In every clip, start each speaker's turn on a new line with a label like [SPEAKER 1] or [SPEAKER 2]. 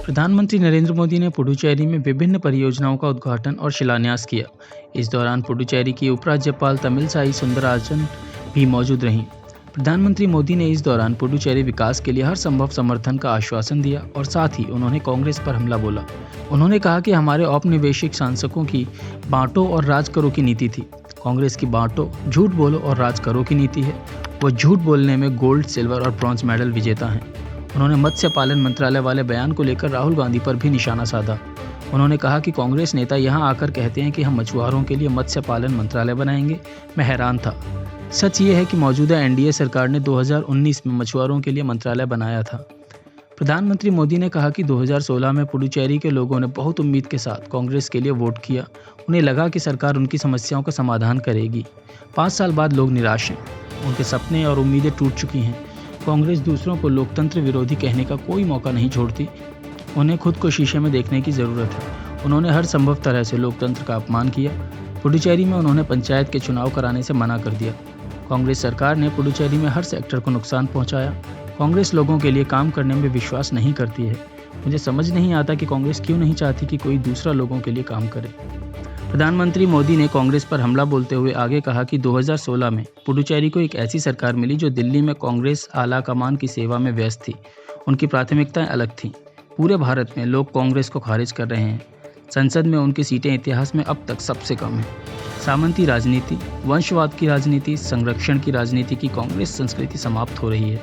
[SPEAKER 1] प्रधानमंत्री नरेंद्र मोदी ने पुडुचेरी में विभिन्न परियोजनाओं का उद्घाटन और शिलान्यास किया। इस दौरान पुडुचेरी की उपराज्यपाल तमिलसाई सुंदरराजन भी मौजूद रहीं। प्रधानमंत्री मोदी ने इस दौरान पुडुचेरी विकास के लिए हर संभव समर्थन का आश्वासन दिया और साथ ही उन्होंने कांग्रेस पर हमला बोला। उन्होंने कहा कि हमारे औपनिवेशिक शासकों की बांटो और राज करो की नीति थी। कांग्रेस की बांटो, झूठ बोलो और राज करो की नीति है। वो झूठ बोलने में गोल्ड, सिल्वर और ब्रॉन्ज मेडल विजेता हैं। उन्होंने मत्स्य पालन मंत्रालय वाले बयान को लेकर राहुल गांधी पर भी निशाना साधा। उन्होंने कहा कि कांग्रेस नेता यहां आकर कहते हैं कि हम मछुआरों के लिए मत्स्य पालन मंत्रालय बनाएंगे। मैं हैरान था। सच ये है कि मौजूदा एनडीए सरकार ने 2019 में मछुआरों के लिए मंत्रालय बनाया था। प्रधानमंत्री मोदी ने कहा कि 2016 में पुडुचेरी के लोगों ने बहुत उम्मीद के साथ कांग्रेस के लिए वोट किया। उन्हें लगा कि सरकार उनकी समस्याओं का समाधान करेगी। 5 साल बाद लोग निराश हैं। उनके सपने और उम्मीदें टूट चुकी हैं। कांग्रेस दूसरों को लोकतंत्र विरोधी कहने का कोई मौका नहीं छोड़ती। उन्हें खुद को शीशे में देखने की ज़रूरत है। उन्होंने हर संभव तरह से लोकतंत्र का अपमान किया। पुडुचेरी में उन्होंने पंचायत के चुनाव कराने से मना कर दिया। कांग्रेस सरकार ने पुडुचेरी में हर सेक्टर को नुकसान पहुंचाया। कांग्रेस लोगों के लिए काम करने में विश्वास नहीं करती है। मुझे समझ नहीं आता कि कांग्रेस क्यों नहीं चाहती कि कोई दूसरा लोगों के लिए काम करे। प्रधानमंत्री मोदी ने कांग्रेस पर हमला बोलते हुए आगे कहा कि 2016 में पुडुचेरी को एक ऐसी सरकार मिली जो दिल्ली में कांग्रेस आला कमान की सेवा में व्यस्त थी। उनकी प्राथमिकताएं अलग थीं। पूरे भारत में लोग कांग्रेस को खारिज कर रहे हैं। संसद में उनकी सीटें इतिहास में अब तक सबसे कम हैं। सामंती राजनीति, वंशवाद की राजनीति, संरक्षण की राजनीति की कांग्रेस संस्कृति समाप्त हो रही है।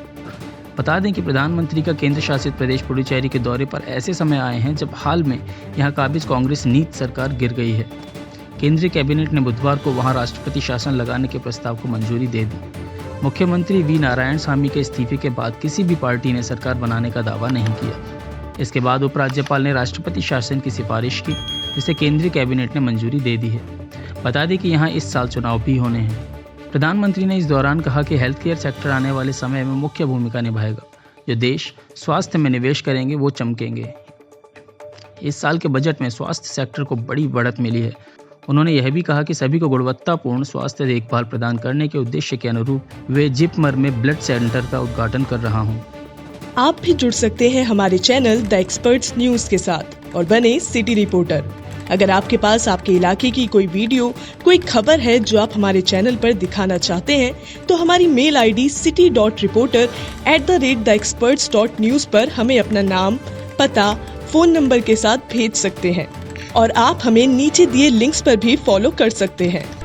[SPEAKER 1] बता दें कि प्रधानमंत्री का केंद्र शासित प्रदेश पुडुचेरी के दौरे पर ऐसे समय आए हैं जब हाल में यहाँ काबिज कांग्रेस नीति सरकार गिर गई है। केंद्रीय कैबिनेट ने बुधवार को वहां राष्ट्रपति शासन लगाने के प्रस्ताव को मंजूरी दे दी। मुख्यमंत्री वी नारायणसामी के इस्तीफे के बाद किसी भी पार्टी ने सरकार बनाने का दावा नहीं किया। इसके बाद उपराज्यपाल ने राष्ट्रपति शासन की सिफारिश की, जिसे केंद्रीय कैबिनेट ने मंजूरी दे दी है। बता दें कि यहाँ इस साल चुनाव भी होने हैं। प्रधानमंत्री ने इस दौरान कहा कि हेल्थ केयर सेक्टर आने वाले समय में मुख्य भूमिका निभाएगा। जो देश स्वास्थ्य में निवेश करेंगे वो चमकेंगे। इस साल के बजट में स्वास्थ्य सेक्टर को बड़ी बढ़त मिली है। उन्होंने यह भी कहा कि सभी को गुणवत्तापूर्ण स्वास्थ्य देखभाल प्रदान करने के उद्देश्य के अनुरूप वे जिपमर में ब्लड सेंटर का उद्घाटन कर रहा हूं।
[SPEAKER 2] आप भी जुड़ सकते हैं हमारे चैनल द एक्सपर्ट्स न्यूज के साथ और बने सिटी रिपोर्टर। अगर आपके पास आपके इलाके की कोई वीडियो, कोई खबर है जो आप हमारे चैनल पर दिखाना चाहते हैं, तो हमारी मेल आईडी city.reporter@theexperts.news पर हमें अपना नाम, पता, फोन नंबर के साथ भेज सकते हैं। और आप हमें नीचे दिए लिंक्स पर भी फॉलो कर सकते हैं।